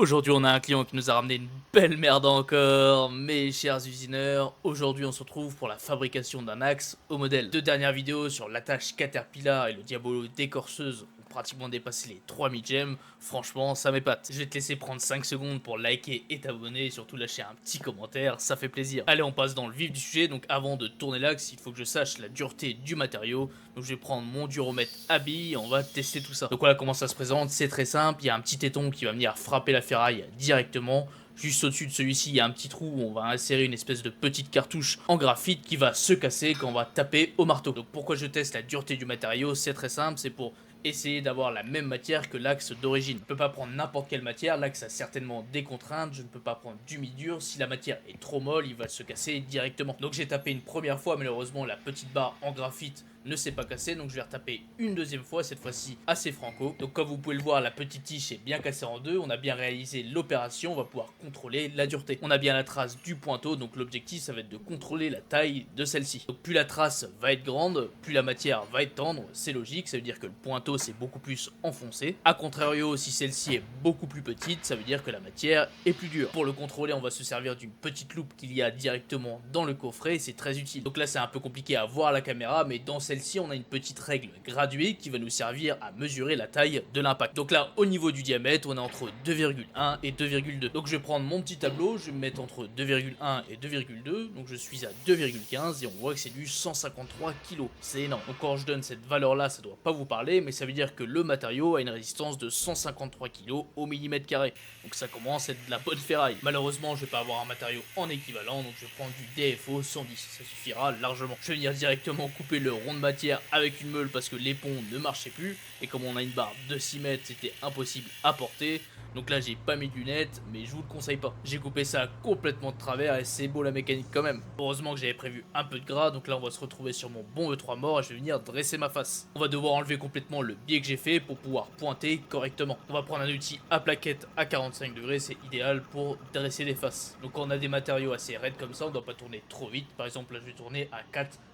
Aujourd'hui, on a un client qui nous a ramené une belle merde encore, mes chers usineurs. Aujourd'hui, on se retrouve pour la fabrication d'un axe au modèle. Deux dernières vidéos sur l'attache Caterpillar et le Diabolo décorceuse ont pratiquement dépassé les 3000 gemmes. Franchement, ça m'épate. Je vais te laisser prendre 5 secondes pour liker et t'abonner et surtout lâcher un petit commentaire, ça fait plaisir. Allez, on passe dans le vif du sujet. Donc avant de tourner l'axe, il faut que je sache la dureté du matériau. Donc je vais prendre mon duromètre à billes et on va tester tout ça. Donc voilà comment ça se présente, c'est très simple. Il y a un petit téton qui va venir frapper la ferraille directement. Juste au-dessus de celui-ci, il y a un petit trou où on va insérer une espèce de petite cartouche en graphite qui va se casser quand on va taper au marteau. Donc pourquoi je teste la dureté du matériau? C'est très simple, c'est pour essayer d'avoir la même matière que l'axe d'origine. Je ne peux pas prendre n'importe quelle matière, l'axe a certainement des contraintes, je ne peux pas prendre du mi-dur, si la matière est trop molle, il va se casser directement. Donc j'ai tapé une première fois, malheureusement la petite barre en graphite ne s'est pas cassée, donc je vais retaper une deuxième fois, cette fois-ci assez franco. Donc comme vous pouvez le voir, la petite tige est bien cassée en deux, on a bien réalisé l'opération, on va pouvoir contrôler la dureté. On a bien la trace du pointeau, donc l'objectif ça va être de contrôler la taille de celle-ci. Donc plus la trace va être grande, plus la matière va être tendre, c'est logique, ça veut dire que le pointeau c'est beaucoup plus enfoncé. A contrario, si celle-ci est beaucoup plus petite, ça veut dire que la matière est plus dure. Pour le contrôler, on va se servir d'une petite loupe qu'il y a directement dans le coffret, c'est très utile. Donc là c'est un peu compliqué à voir à la caméra, mais dans celle-ci on a une petite règle graduée qui va nous servir à mesurer la taille de l'impact. Donc là au niveau du diamètre, on est entre 2,1 et 2,2. Donc je vais prendre mon petit tableau, je vais me mettre entre 2,1 et 2,2, donc je suis à 2,15 et on voit que c'est du 153 kg. C'est énorme. Donc quand je donne cette valeur là, ça doit pas vous parler, mais ça veut dire que le matériau a une résistance de 153 kg au millimètre carré. Donc ça commence à être de la bonne ferraille. Malheureusement, je vais pas avoir un matériau en équivalent, donc je vais prendre du DFO 110, ça suffira largement. Je vais venir directement couper le rond de matière avec une meule parce que l'éponge ne marchait plus, et comme on a une barre de 6 mètres, c'était impossible à porter. Donc là j'ai pas mis de lunettes, mais je vous le conseille pas. J'ai coupé ça complètement de travers et c'est beau la mécanique quand même. Heureusement que j'avais prévu un peu de gras, donc là on va se retrouver sur mon bon E3 mort et je vais venir dresser ma face. On va devoir enlever complètement le biais que j'ai fait pour pouvoir pointer correctement. On va prendre un outil à plaquette à 45 degrés, c'est idéal pour dresser les faces. Donc quand on a des matériaux assez raides comme ça, on doit pas tourner trop vite. Par exemple là je vais tourner à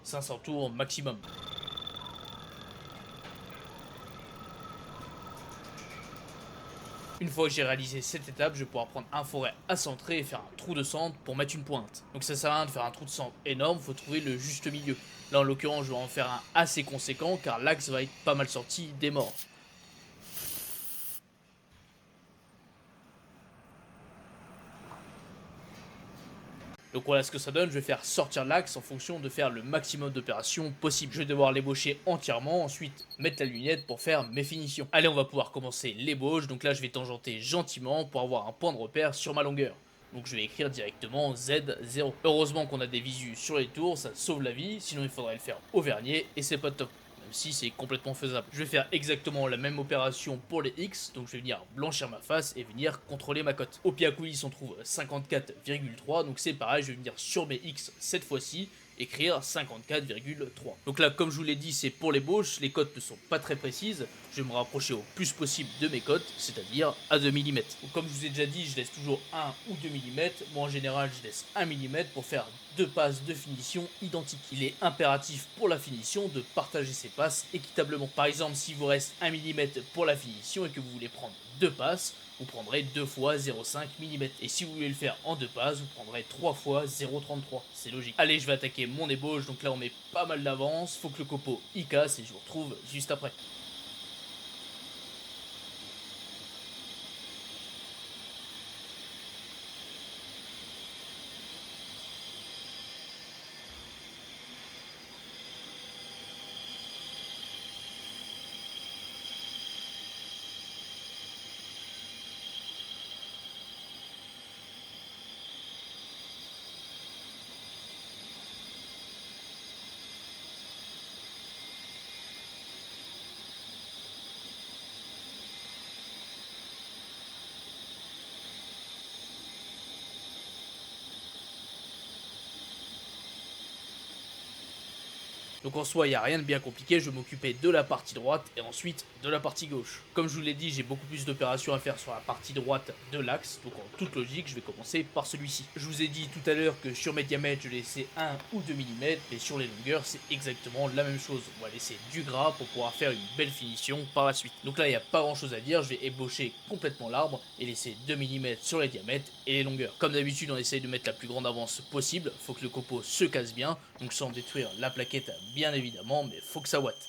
400-500 tours maximum. Une fois que j'ai réalisé cette étape, je vais pouvoir prendre un forêt à centrer et faire un trou de centre pour mettre une pointe. Donc ça sert à rien de faire un trou de centre énorme, faut trouver le juste milieu. Là en l'occurrence je vais en faire un assez conséquent car l'axe va être pas mal sorti des morts. Donc voilà ce que ça donne, je vais faire sortir l'axe en fonction de faire le maximum d'opérations possible. Je vais devoir l'ébaucher entièrement, ensuite mettre la lunette pour faire mes finitions. Allez, on va pouvoir commencer l'ébauche, donc là je vais tangenter gentiment pour avoir un point de repère sur ma longueur. Donc je vais écrire directement Z0. Heureusement qu'on a des visus sur les tours, ça sauve la vie, sinon il faudrait le faire au vernier et c'est pas top. Même si c'est complètement faisable. Je vais faire exactement la même opération pour les X, donc je vais venir blanchir ma face et venir contrôler ma cote. Au pied à coulisses on trouve 54,3, donc c'est pareil, je vais venir sur mes X cette fois-ci, écrire 54,3. Donc là, comme je vous l'ai dit, c'est pour l'ébauche, les cotes ne sont pas très précises, je vais me rapprocher au plus possible de mes cotes, c'est-à-dire à 2 mm. Donc comme je vous ai déjà dit, je laisse toujours 1 ou 2 mm, moi en général je laisse 1 mm pour faire deux passes de finition identiques. Il est impératif pour la finition de partager ses passes équitablement. Par exemple, s'il vous reste 1 mm pour la finition et que vous voulez prendre deux passes, vous prendrez 2 fois 0,5 mm. Et si vous voulez le faire en deux passes, vous prendrez 3 fois 0,33. C'est logique. Allez, je vais attaquer mon ébauche, donc là on met pas mal d'avance, faut que le copeau y casse et je vous retrouve juste après. Donc en soi, il n'y a rien de bien compliqué, je vais m'occuper de la partie droite et ensuite de la partie gauche. Comme je vous l'ai dit, j'ai beaucoup plus d'opérations à faire sur la partie droite de l'axe, donc en toute logique, je vais commencer par celui-ci. Je vous ai dit tout à l'heure que sur mes diamètres, je laissais 1 ou 2 mm, mais sur les longueurs, c'est exactement la même chose. On va laisser du gras pour pouvoir faire une belle finition par la suite. Donc là, il n'y a pas grand chose à dire, je vais ébaucher complètement l'arbre et laisser 2 mm sur les diamètres et les longueurs. Comme d'habitude, on essaye de mettre la plus grande avance possible, faut que le copeau se casse bien, donc sans détruire la plaquette bien évidemment, mais faut que ça watt.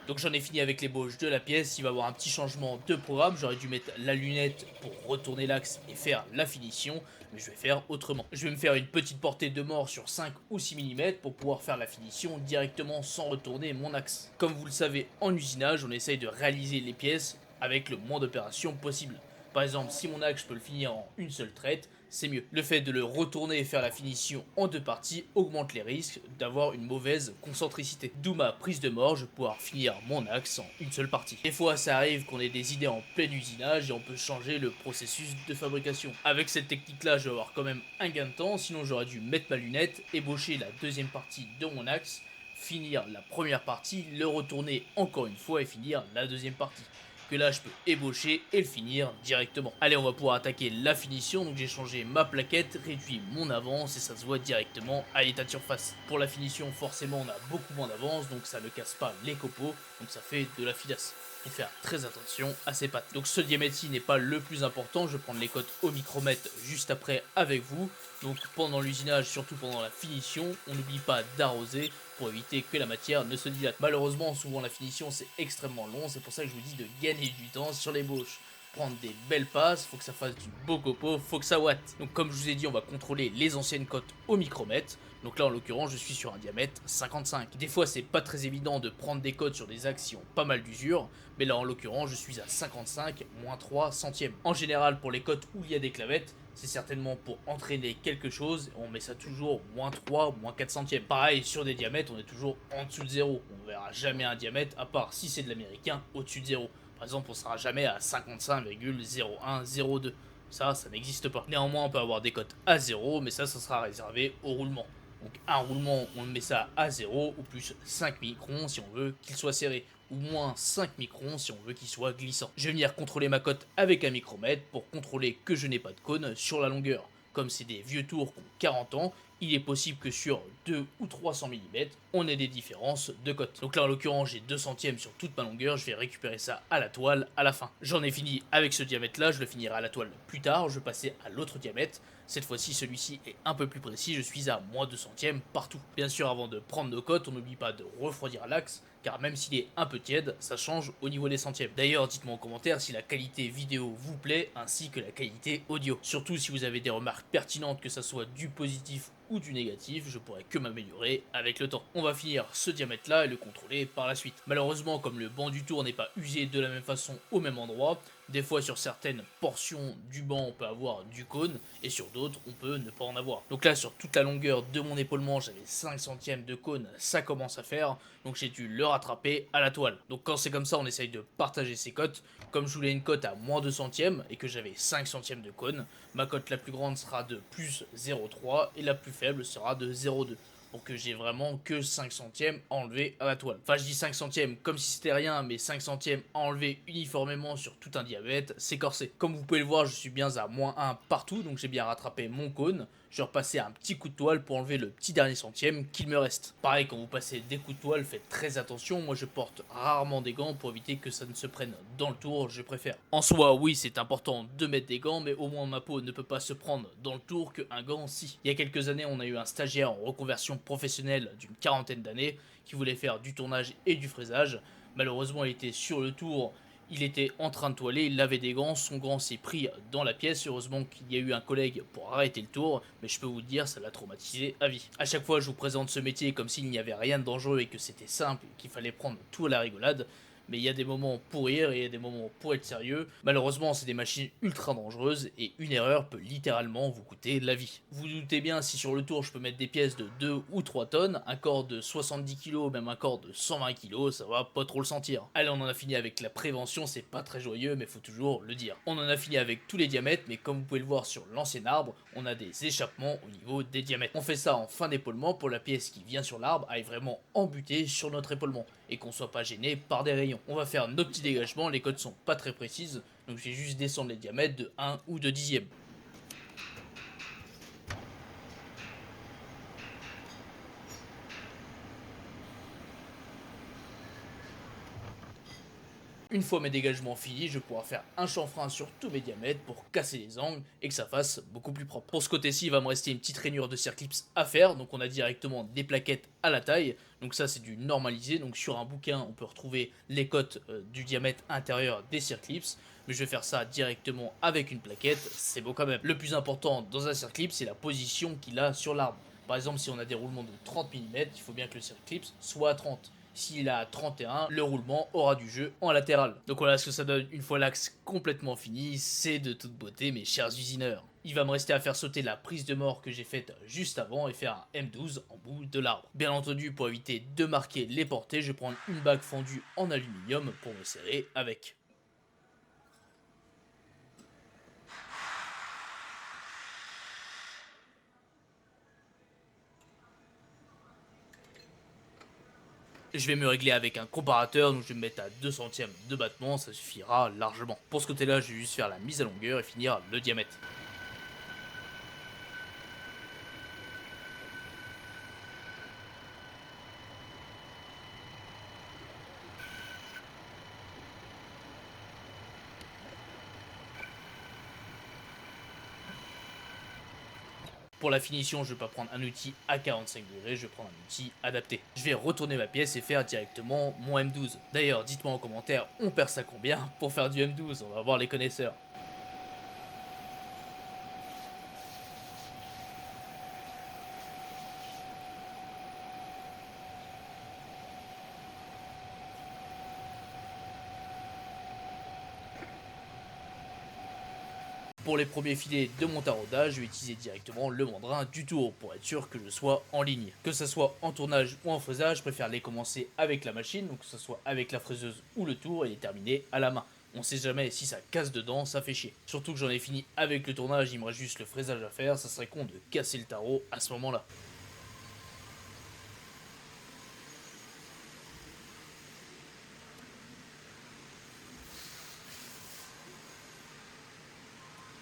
Donc j'en ai fini avec l'ébauche de la pièce, il va y avoir un petit changement de programme, j'aurais dû mettre la lunette pour retourner l'axe et faire la finition, mais je vais faire autrement. Je vais me faire une petite portée de mort sur 5 ou 6 mm pour pouvoir faire la finition directement sans retourner mon axe. Comme vous le savez, en usinage, on essaye de réaliser les pièces avec le moins d'opérations possible. Par exemple, si mon axe je peux le finir en une seule traite, c'est mieux. Le fait de le retourner et faire la finition en deux parties augmente les risques d'avoir une mauvaise concentricité. D'où ma prise de mort, je vais pouvoir finir mon axe en une seule partie. Des fois ça arrive qu'on ait des idées en plein usinage et on peut changer le processus de fabrication. Avec cette technique là je vais avoir quand même un gain de temps, sinon j'aurais dû mettre ma lunette, ébaucher la deuxième partie de mon axe, finir la première partie, le retourner encore une fois et finir la deuxième partie. Que là je peux ébaucher et le finir directement. Allez, on va pouvoir attaquer la finition. Donc j'ai changé ma plaquette, réduit mon avance et ça se voit directement à l'état de surface. Pour la finition, forcément on a beaucoup moins d'avance, donc ça ne casse pas les copeaux, donc ça fait de la filasse. Faut faire très attention à ces pattes. Donc ce diamètre-ci n'est pas le plus important, je vais prendre les cotes au micromètre juste après avec vous. Donc pendant l'usinage, surtout pendant la finition, on n'oublie pas d'arroser pour éviter que la matière ne se dilate. Malheureusement, souvent la finition c'est extrêmement long, c'est pour ça que je vous dis de gagner du temps sur l'ébauche. Prendre des belles passes, faut que ça fasse du beau copeau, faut que ça watte. Donc comme je vous ai dit, on va contrôler les anciennes cotes au micromètre. Donc là en l'occurrence je suis sur un diamètre 55. Des fois c'est pas très évident de prendre des cotes sur des axes qui ont pas mal d'usure, mais là en l'occurrence je suis à 55 moins 3 centièmes. En général pour les cotes où il y a des clavettes, c'est certainement pour entraîner quelque chose, on met ça toujours moins 3, moins 4 centièmes. Pareil, sur des diamètres, on est toujours en dessous de 0. On verra jamais un diamètre, à part si c'est de l'américain, au-dessus de 0. Par exemple, on sera jamais à 55,0102. Ça n'existe pas. Néanmoins, on peut avoir des cotes à 0, mais ça sera réservé au roulement. Donc un roulement, on met ça à 0, ou plus 5 microns si on veut qu'il soit serré, ou moins 5 microns si on veut qu'il soit glissant. Je vais venir contrôler ma cote avec un micromètre pour contrôler que je n'ai pas de cône sur la longueur. Comme c'est des vieux tours qui ont 40 ans, il est possible que sur 2 ou 300 mm, on ait des différences de cote. Donc là en l'occurrence j'ai 2 centièmes sur toute ma longueur, je vais récupérer ça à la toile à la fin. J'en ai fini avec ce diamètre là, je le finirai à la toile plus tard, je vais passer à l'autre diamètre. Cette fois-ci celui-ci est un peu plus précis, je suis à moins 2 centièmes partout. Bien sûr avant de prendre nos cotes, on n'oublie pas de refroidir l'axe, car même s'il est un peu tiède, ça change au niveau des centièmes. D'ailleurs, dites-moi en commentaire si la qualité vidéo vous plaît, ainsi que la qualité audio. Surtout si vous avez des remarques pertinentes, que ça soit du positif ou du négatif, je pourrais que m'améliorer avec le temps. On va finir ce diamètre là et le contrôler par la suite. Malheureusement, comme le banc du tour n'est pas usé de la même façon au même endroit, des fois sur certaines portions du banc on peut avoir du cône et sur d'autres on peut ne pas en avoir. Donc là sur toute la longueur de mon épaulement j'avais 5 centièmes de cône, ça commence à faire, donc j'ai dû le rattraper à la toile. Donc quand c'est comme ça on essaye de partager ses cotes. Comme je voulais une cote à moins 2 centièmes et que j'avais 5 centièmes de cône, ma cote la plus grande sera de plus 0,3 et la plus faible sera de 0,2. Pour que j'ai vraiment que 5 centièmes enlevés à la toile. Enfin je dis 5 centièmes comme si c'était rien, mais 5 centièmes enlevés uniformément sur tout un diamètre, c'est corsé. Comme vous pouvez le voir, je suis bien à moins 1 partout, donc j'ai bien rattrapé mon cône. Je vais repasser un petit coup de toile pour enlever le petit dernier centième qu'il me reste. Pareil, quand vous passez des coups de toile, faites très attention. Moi, je porte rarement des gants pour éviter que ça ne se prenne dans le tour, je préfère. En soi, oui, c'est important de mettre des gants, mais au moins ma peau ne peut pas se prendre dans le tour qu'un gant si. Il y a quelques années, on a eu un stagiaire en reconversion professionnelle d'une quarantaine d'années qui voulait faire du tournage et du fraisage. Malheureusement, il était sur le tour. Il était en train de toiler, il avait des gants, son gant s'est pris dans la pièce, heureusement qu'il y a eu un collègue pour arrêter le tour, mais je peux vous dire, ça l'a traumatisé à vie. A chaque fois je vous présente ce métier comme s'il n'y avait rien de dangereux et que c'était simple, qu'il fallait prendre tout à la rigolade, mais il y a des moments pour rire et il y a des moments pour être sérieux. Malheureusement, c'est des machines ultra dangereuses et une erreur peut littéralement vous coûter la vie. Vous vous doutez bien, si sur le tour je peux mettre des pièces de 2 ou 3 tonnes, un corps de 70 kg, même un corps de 120 kg, ça va pas trop le sentir. Allez, on en a fini avec la prévention, c'est pas très joyeux, mais faut toujours le dire. On en a fini avec tous les diamètres, mais comme vous pouvez le voir sur l'ancien arbre, on a des échappements au niveau des diamètres. On fait ça en fin d'épaulement pour la pièce qui vient sur l'arbre aille vraiment embutée sur notre épaulement et qu'on soit pas gêné par des rayons. On va faire nos petits dégagements, les cotes sont pas très précises, donc je vais juste descendre les diamètres de 1 ou de dixième. Une fois mes dégagements finis, je vais pouvoir faire un chanfrein sur tous mes diamètres pour casser les angles et que ça fasse beaucoup plus propre. Pour ce côté-ci, il va me rester une petite rainure de circlips à faire, donc on a directement des plaquettes à la taille, donc ça c'est du normalisé, donc sur un bouquin on peut retrouver les cotes du diamètre intérieur des circlips, mais je vais faire ça directement avec une plaquette, c'est beau quand même. Le plus important dans un circlip, c'est la position qu'il a sur l'arbre. Par exemple, si on a des roulements de 30 mm, il faut bien que le circlips soit à 30. S'il est à 31, le roulement aura du jeu en latéral. Donc voilà ce que ça donne une fois l'axe complètement fini, c'est de toute beauté mes chers usineurs. Il va me rester à faire sauter la prise de mort que j'ai faite juste avant et faire un M12 en bout de l'arbre. Bien entendu, pour éviter de marquer les portées, je vais prendre une bague fendue en aluminium pour me serrer avec. Je vais me régler avec un comparateur, donc je vais me mettre à 2 centièmes de battement, ça suffira largement. Pour ce côté là, je vais juste faire la mise à longueur et finir le diamètre. Pour la finition, je ne vais pas prendre un outil à 45 degrés, je vais prendre un outil adapté. Je vais retourner ma pièce et faire directement mon M12. D'ailleurs, dites-moi en commentaire, on perd ça combien pour faire du M12, on va voir les connaisseurs. Pour les premiers filets de mon taraudage, je vais utiliser directement le mandrin du tour pour être sûr que je sois en ligne. Que ce soit en tournage ou en fraisage, je préfère les commencer avec la machine, donc que ce soit avec la fraiseuse ou le tour, et les terminer à la main. On sait jamais si ça casse dedans, ça fait chier. Surtout que j'en ai fini avec le tournage, il me reste juste le fraisage à faire, ça serait con de casser le tarot à ce moment-là.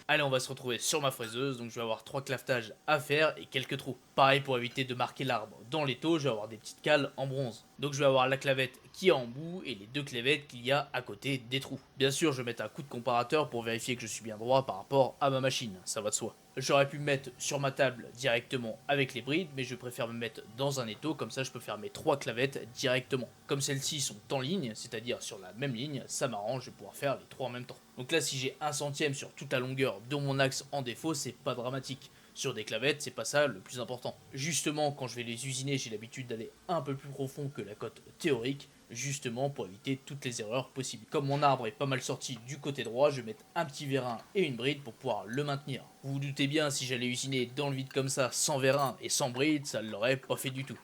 Allez, on va se retrouver sur ma fraiseuse, donc je vais avoir 3 clavetages à faire et quelques trous. Pareil, pour éviter de marquer l'arbre dans les taux, je vais avoir des petites cales en bronze. Donc je vais avoir la clavette qui est en bout et les 2 clavettes qu'il y a à côté des trous. Bien sûr, je vais mettre un coup de comparateur pour vérifier que je suis bien droit par rapport à ma machine, ça va de soi. J'aurais pu me mettre sur ma table directement avec les brides, mais je préfère me mettre dans un étau, comme ça je peux faire mes 3 clavettes directement. Comme celles-ci sont en ligne, c'est-à-dire sur la même ligne, ça m'arrange de pouvoir faire les 3 en même temps. Donc là, si j'ai 1 centième sur toute la longueur de mon axe en défaut, c'est pas dramatique. Sur des clavettes, c'est pas ça le plus important. Justement, quand je vais les usiner, j'ai l'habitude d'aller un peu plus profond que la cote théorique, justement pour éviter toutes les erreurs possibles. Comme mon arbre est pas mal sorti du côté droit, je vais mettre un petit vérin et une bride pour pouvoir le maintenir. Vous vous doutez bien, si j'allais usiner dans le vide comme ça, sans vérin et sans bride, ça l'aurait pas fait du tout.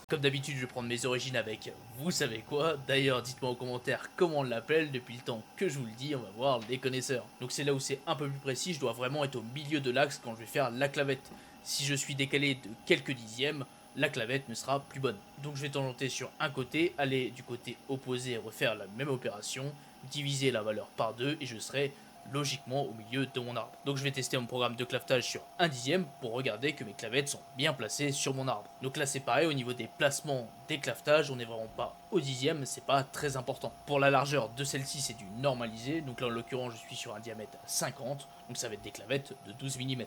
Comme d'habitude, je vais prendre mes origines avec vous savez quoi. D'ailleurs, dites-moi en commentaire comment on l'appelle. Depuis le temps que je vous le dis, on va voir les connaisseurs. Donc c'est là où c'est un peu plus précis. Je dois vraiment être au milieu de l'axe quand je vais faire la clavette. Si je suis décalé de quelques dixièmes, la clavette ne sera plus bonne. Donc je vais tangenter sur un côté, aller du côté opposé et refaire la même opération, diviser la valeur par 2 et je serai logiquement au milieu de mon arbre. Donc je vais tester mon programme de clavetage sur 1 dixième pour regarder que mes clavettes sont bien placées sur mon arbre. Donc là c'est pareil, au niveau des placements des clavetages, on n'est vraiment pas au dixième, c'est pas très important. Pour la largeur de celle-ci, c'est du normalisé, donc là en l'occurrence je suis sur un diamètre 50, donc ça va être des clavettes de 12 mm.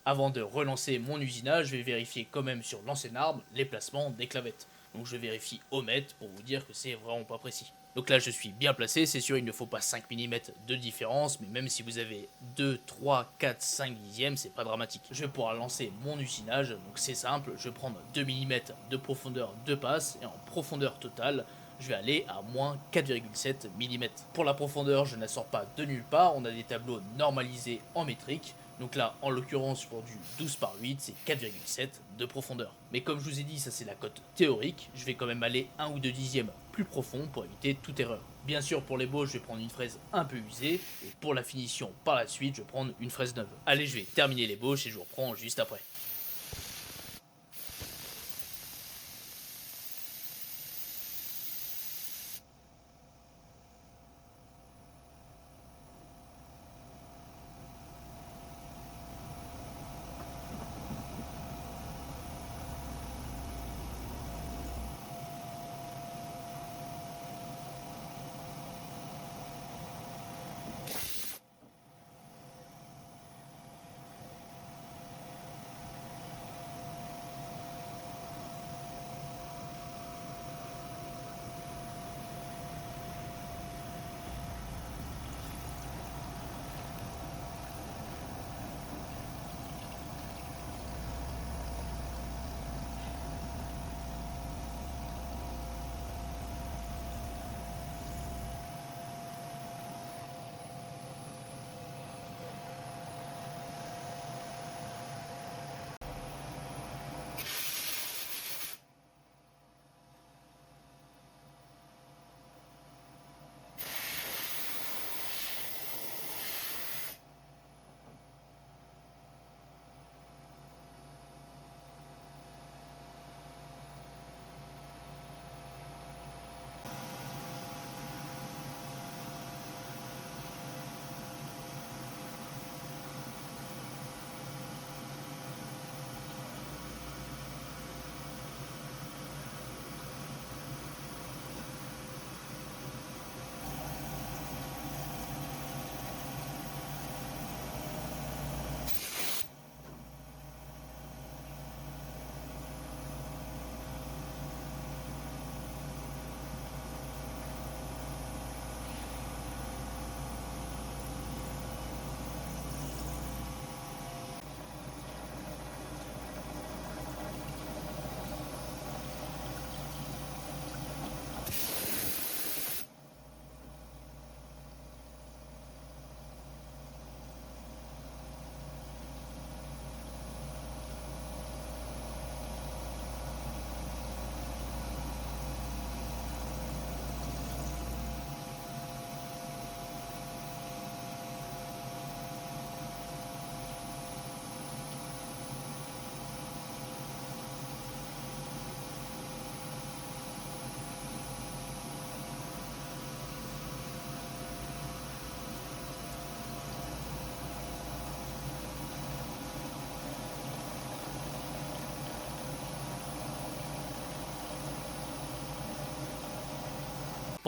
Avant de relancer mon usinage, je vais vérifier quand même sur l'ancien arbre les placements des clavettes. Donc je vérifie au mètre pour vous dire que c'est vraiment pas précis. Donc là je suis bien placé, c'est sûr il ne faut pas 5 mm de différence, mais même si vous avez 2, 3, 4, 5 dixièmes, c'est pas dramatique. Je vais pouvoir lancer mon usinage, donc c'est simple, je vais prendre 2 mm de profondeur de passe, et en profondeur totale, je vais aller à moins 4,7 mm. Pour la profondeur, je ne la sors pas de nulle part, on a des tableaux normalisés en métrique, donc là, en l'occurrence, pour du 12 par 8, c'est 4,7 de profondeur. Mais comme je vous ai dit, ça c'est la cote théorique, je vais quand même aller 1 ou 2 dixièmes plus profond pour éviter toute erreur. Bien sûr, pour les bauches, je vais prendre une fraise un peu usée, et pour la finition par la suite, je vais prendre une fraise neuve. Allez, je vais terminer les bauches et je vous reprends juste après.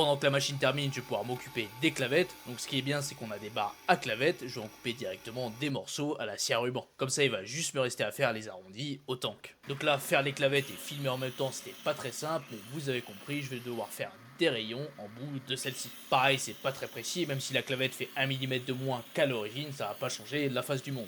Pendant que la machine termine, je vais pouvoir m'occuper des clavettes. Donc ce qui est bien, c'est qu'on a des barres à clavettes. Je vais en couper directement des morceaux à la scie à ruban. Comme ça, il va juste me rester à faire les arrondis au tank. Donc là, faire les clavettes et filmer en même temps, c'était pas très simple. Mais vous avez compris, je vais devoir faire des rayons en bout de celle-ci. Pareil, c'est pas très précis. Même si la clavette fait 1 mm de moins qu'à l'origine, ça va pas changer la face du monde.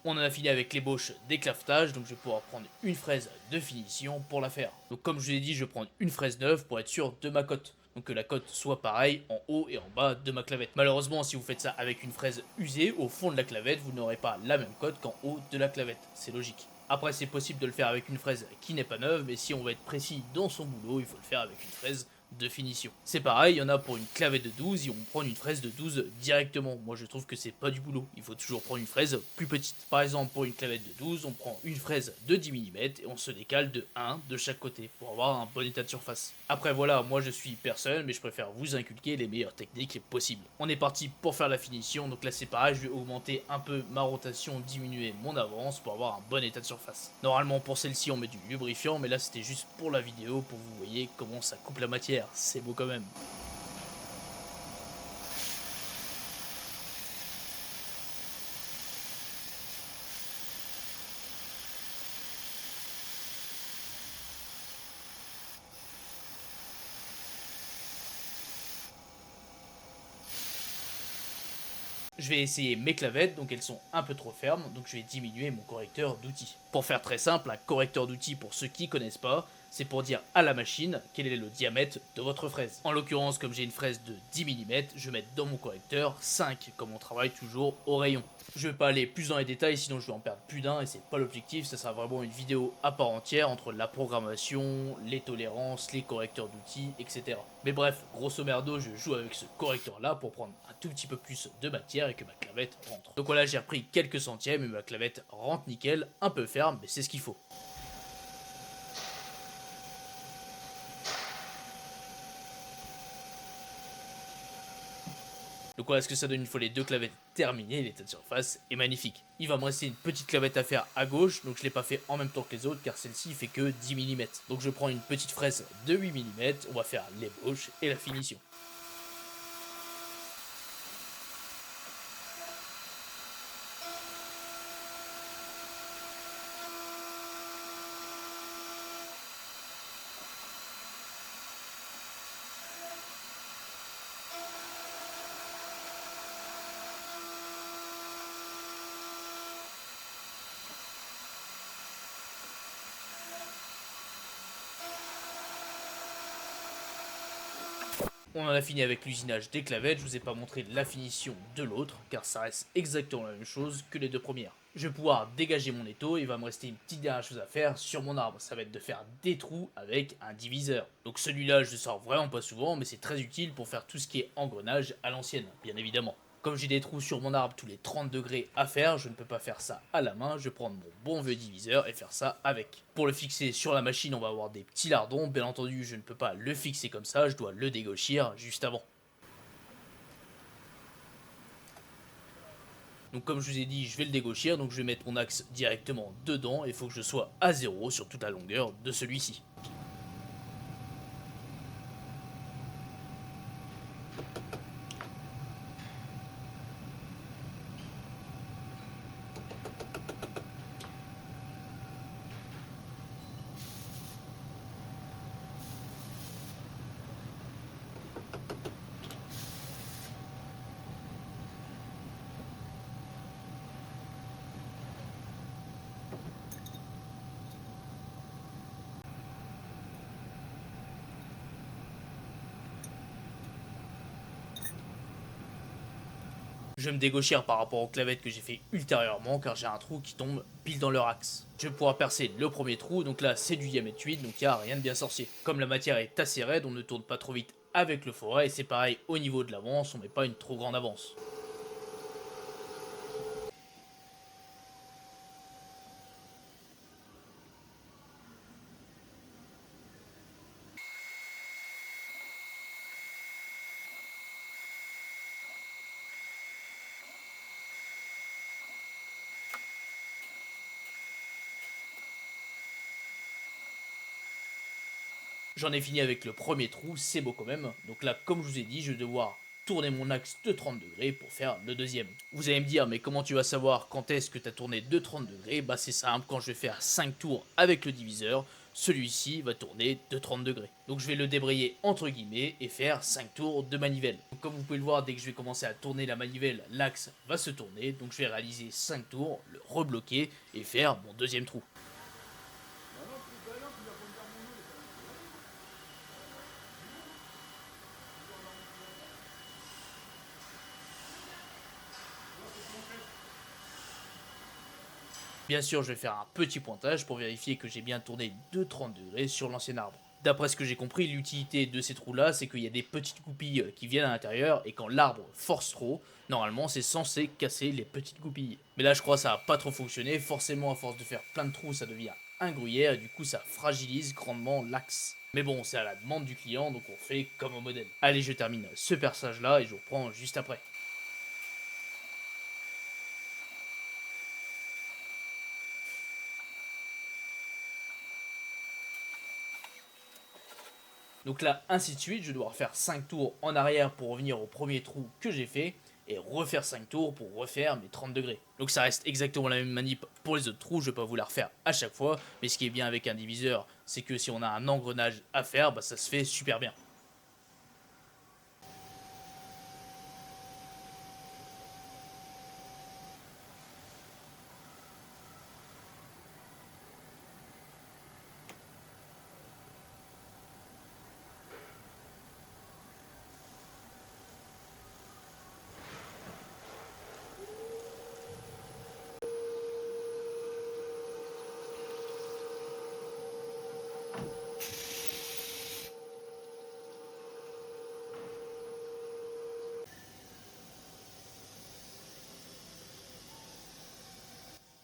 On en a fini avec l'ébauche d'éclavetage, donc je vais pouvoir prendre une fraise de finition pour la faire. Donc comme je vous l'ai dit, je vais prendre une fraise neuve pour être sûr de ma cote. Donc que la cote soit pareille en haut et en bas de ma clavette. Malheureusement, si vous faites ça avec une fraise usée, au fond de la clavette, vous n'aurez pas la même cote qu'en haut de la clavette. C'est logique. Après, c'est possible de le faire avec une fraise qui n'est pas neuve, mais si on veut être précis dans son boulot, il faut le faire avec une fraise de finition. C'est pareil, il y en a pour une clavette de 12, ils vont prendre une fraise de 12 directement. Moi je trouve que c'est pas du boulot, il faut toujours prendre une fraise plus petite. Par exemple pour une clavette de 12, on prend une fraise de 10 mm et on se décale de 1 de chaque côté pour avoir un bon état de surface. Après voilà, moi je suis personne mais je préfère vous inculquer les meilleures techniques possibles. On est parti pour faire la finition, donc là c'est pareil, je vais augmenter un peu ma rotation, diminuer mon avance pour avoir un bon état de surface. Normalement pour celle-ci on met du lubrifiant, mais là c'était juste pour la vidéo pour que vous voyez comment ça coupe la matière. C'est beau quand même. Je vais essayer mes clavettes, donc elles sont un peu trop fermes, donc je vais diminuer mon correcteur d'outils. Pour faire très simple, un correcteur d'outils, pour ceux qui connaissent pas, c'est pour dire à la machine quel est le diamètre de votre fraise. En l'occurrence, comme j'ai une fraise de 10 mm, je vais mettre dans mon correcteur 5, comme on travaille toujours au rayon. Je vais pas aller plus dans les détails, sinon je vais en perdre plus d'un et c'est pas l'objectif, ça sera vraiment une vidéo à part entière entre la programmation, les tolérances, les correcteurs d'outils, etc. Mais bref, grosso merdo, je joue avec ce correcteur là pour prendre un tout petit peu plus de matière et que ma clavette rentre. Donc voilà, j'ai repris quelques centièmes et ma clavette rentre nickel, un peu ferme, mais c'est ce qu'il faut. Donc voilà ce que ça donne une fois les deux clavettes terminées, l'état de surface est magnifique. Il va me rester une petite clavette à faire à gauche, donc je ne l'ai pas fait en même temps que les autres car celle-ci fait que 10 mm. Donc je prends une petite fraise de 8 mm, on va faire l'ébauche et la finition. On en a fini avec l'usinage des clavettes, je vous ai pas montré la finition de l'autre, car ça reste exactement la même chose que les deux premières. Je vais pouvoir dégager mon étau, il va me rester une petite dernière chose à faire sur mon arbre, ça va être de faire des trous avec un diviseur. Donc celui-là je le sors vraiment pas souvent, mais c'est très utile pour faire tout ce qui est engrenage à l'ancienne, bien évidemment. Comme j'ai des trous sur mon arbre tous les 30 degrés à faire, je ne peux pas faire ça à la main, je vais prendre mon bon vieux diviseur et faire ça avec. Pour le fixer sur la machine, on va avoir des petits lardons, bien entendu je ne peux pas le fixer comme ça, je dois le dégauchir juste avant. Donc comme je vous ai dit, je vais le dégauchir, donc je vais mettre mon axe directement dedans et il faut que je sois à 0 sur toute la longueur de celui-ci. Je vais me dégauchir par rapport aux clavettes que j'ai fait ultérieurement car j'ai un trou qui tombe pile dans leur axe. Je vais pouvoir percer le premier trou, donc là c'est du diamètre 8, donc il n'y a rien de bien sorcier. Comme la matière est assez raide, on ne tourne pas trop vite avec le forêt et c'est pareil au niveau de l'avance, on met pas une trop grande avance. J'en ai fini avec le premier trou, c'est beau quand même. Donc là, comme je vous ai dit, je vais devoir tourner mon axe de 30 degrés pour faire le deuxième. Vous allez me dire, mais comment tu vas savoir quand est-ce que tu as tourné de 30 degrés? Bah c'est simple, quand je vais faire 5 tours avec le diviseur, celui-ci va tourner de 30 degrés. Donc je vais le débrayer entre guillemets et faire 5 tours de manivelle. Donc, comme vous pouvez le voir, dès que je vais commencer à tourner la manivelle, l'axe va se tourner. Donc je vais réaliser 5 tours, le rebloquer et faire mon deuxième trou. Bien sûr, je vais faire un petit pointage pour vérifier que j'ai bien tourné de 30 degrés sur l'ancien arbre. D'après ce que j'ai compris, l'utilité de ces trous là, c'est qu'il y a des petites goupilles qui viennent à l'intérieur et quand l'arbre force trop, normalement c'est censé casser les petites goupilles. Mais là je crois que ça a pas trop fonctionné, forcément à force de faire plein de trous ça devient un gruyère et du coup ça fragilise grandement l'axe. Mais bon, c'est à la demande du client donc on fait comme au modèle. Allez, je termine ce perçage là et je vous reprends juste après. Donc là, ainsi de suite, je vais devoir faire 5 tours en arrière pour revenir au premier trou que j'ai fait, et refaire 5 tours pour refaire mes 30 degrés. Donc ça reste exactement la même manip pour les autres trous, je vais pas vous la refaire à chaque fois, mais ce qui est bien avec un diviseur, c'est que si on a un engrenage à faire, bah ça se fait super bien.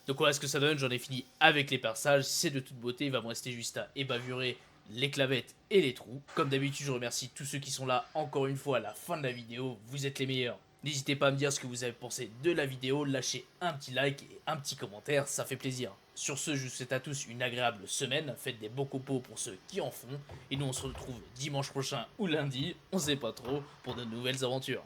Donc voilà ce que ça donne, j'en ai fini avec les perçages, c'est de toute beauté, il va me rester juste à ébavurer les clavettes et les trous. Comme d'habitude, je remercie tous ceux qui sont là encore une fois à la fin de la vidéo, vous êtes les meilleurs. N'hésitez pas à me dire ce que vous avez pensé de la vidéo, lâchez un petit like et un petit commentaire, ça fait plaisir. Sur ce, je vous souhaite à tous une agréable semaine, faites des beaux copeaux pour ceux qui en font, et nous on se retrouve dimanche prochain ou lundi, on sait pas trop, pour de nouvelles aventures.